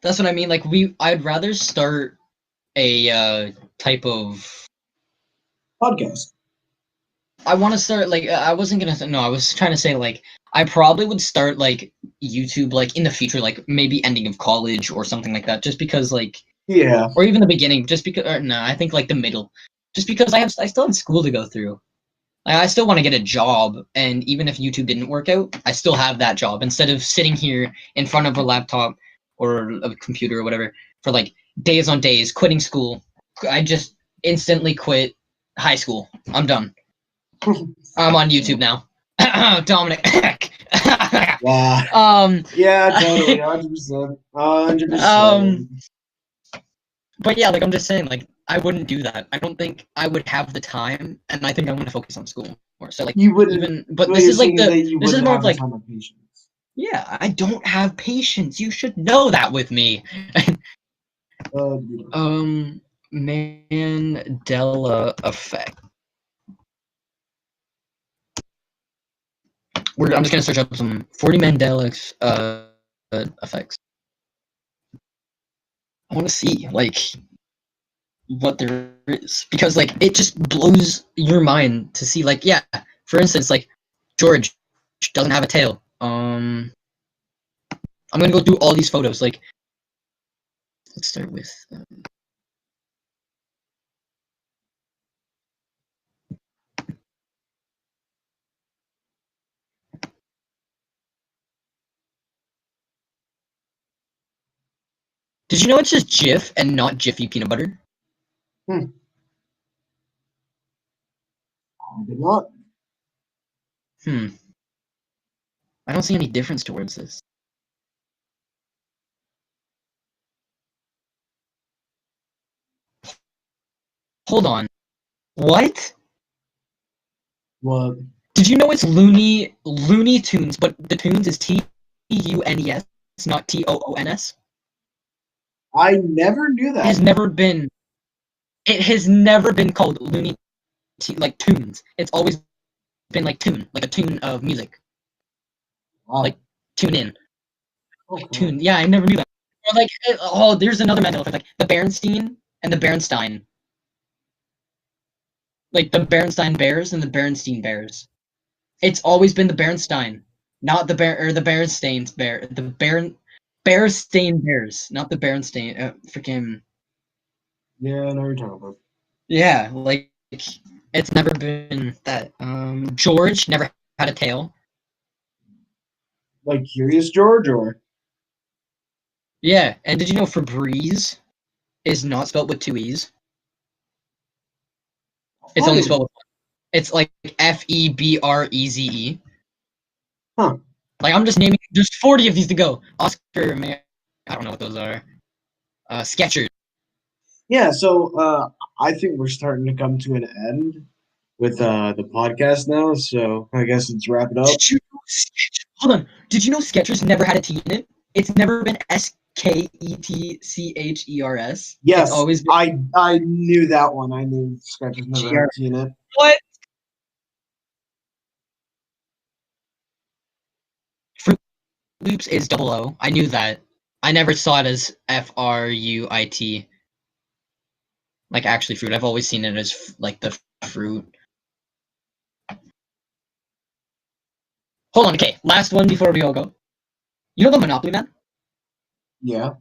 That's what I mean. Like, I'd rather start a type of podcast. I want to start, like, I wasn't gonna. No, I was trying to say, like, I probably would start, like, YouTube, like, in the future, like, maybe ending of college or something like that, just because, like, yeah, or even the beginning, just because. Or, no, I think, like, the middle, just because I still have school to go through. I still want to get a job, and even if YouTube didn't work out, I still have that job instead of sitting here in front of a laptop or a computer or whatever for, like, days on days, quitting school. I just instantly quit high school. I'm done. I'm on YouTube now. Dominic. Wow. Yeah, totally. 100%. 100%. But yeah, like, I'm just saying, like, I wouldn't do that. I don't think I would have the time, and I think I want to focus on school more. So, like, you wouldn't even, but this is like this is more of like, patience. Yeah, I don't have patience. You should know that with me. Mandela effect. I'm just gonna search up some 40 Mandela effects. I want to see like what there is, because like it just blows your mind to see, like, yeah, for instance, like George doesn't have a tail. I'm gonna go through all these photos. Like, let's start with did you know it's just Jif and not Jiffy peanut butter? I did not. I don't see any difference towards this. Hold on. What? What? Did you know it's Looney Tunes, but the Tunes is Tunes, not Toons? I never knew that. It has never been called like Tunes. It's always been like tune, like a tune of music. Wow. Like tune in. Okay. Like tune. Yeah, I never knew that. Or like, there's another Mandela effect, like the Berenstein and the Berenstein. Like the Berenstein Bears and the Berenstein Bears. It's always been the Berenstein, not the Berenstains Bear. The Berenstein Bears, not the Berenstain. Freaking. Yeah, I know what you're talking about. Yeah, like it's never been that. George never had a tail. Like Curious George, or? Yeah, and did you know Febreze is not spelled with two E's? It's only spelled with one. It's like Febreze. Huh. Like, I'm just naming. There's 40 of these to go. Oscar, I don't know what those are. Skechers. Yeah, so I think we're starting to come to an end with the podcast now. So I guess let's wrap it up. Hold on. Did you know Skechers never had a T in it? It's never been Sketchers. Yes, it's always been I knew that one. I knew Skechers never had a T in it. What? Fruit Loops is double O. I knew that. I never saw it as Fruit. Like actually fruit. I've always seen it as like the fruit. Hold on, okay. Last one before we all go. You know the Monopoly Man? Yeah.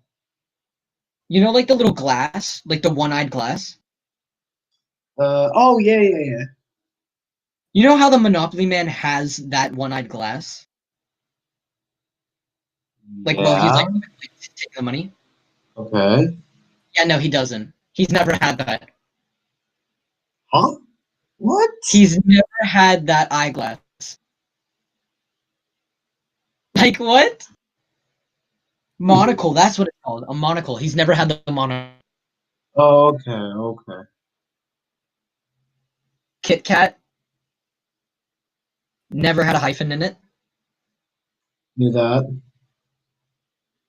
You know, like the little glass, like the one-eyed glass? Oh, yeah. You know how the Monopoly Man has that one-eyed glass? Like, well, he's like taking the money. Okay. Yeah, no, he doesn't. He's never had that. Huh? What? He's never had that eyeglass. Like, what? Monocle, that's what it's called. A monocle. He's never had the monocle. Oh, okay. Kit Kat. Never had a hyphen in it. Knew that.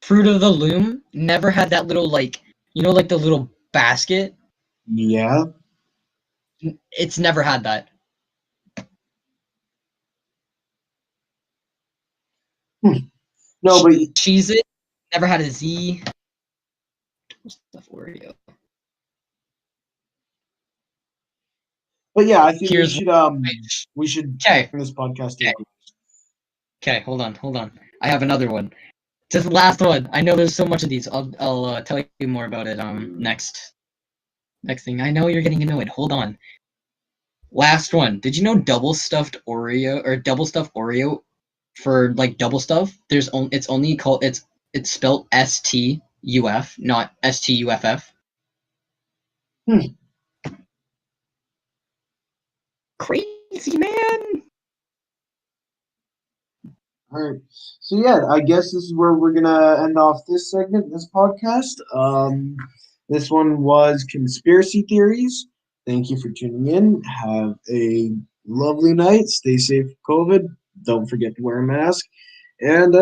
Fruit of the Loom. Never had that little, like, you know, like the little basket? Yeah. It's never had that. No, but Cheese It. Never had a Z. Stuff Oreo. But yeah, I think Here's we should okay. bring this podcast to okay, hold on. I have another one. Just the last one. I know there's so much of these. I'll tell you more about it next thing. I know you're getting annoyed. Hold on. Last one. Did you know double stuffed Oreo for like double stuff? It's only called it's spelled STUF, not STUFF. Crazy, man. All right. So yeah, I guess this is where we're gonna end off this segment, this podcast. This one was conspiracy theories. Thank you for tuning in. Have a lovely night. Stay safe from COVID. Don't forget to wear a mask. And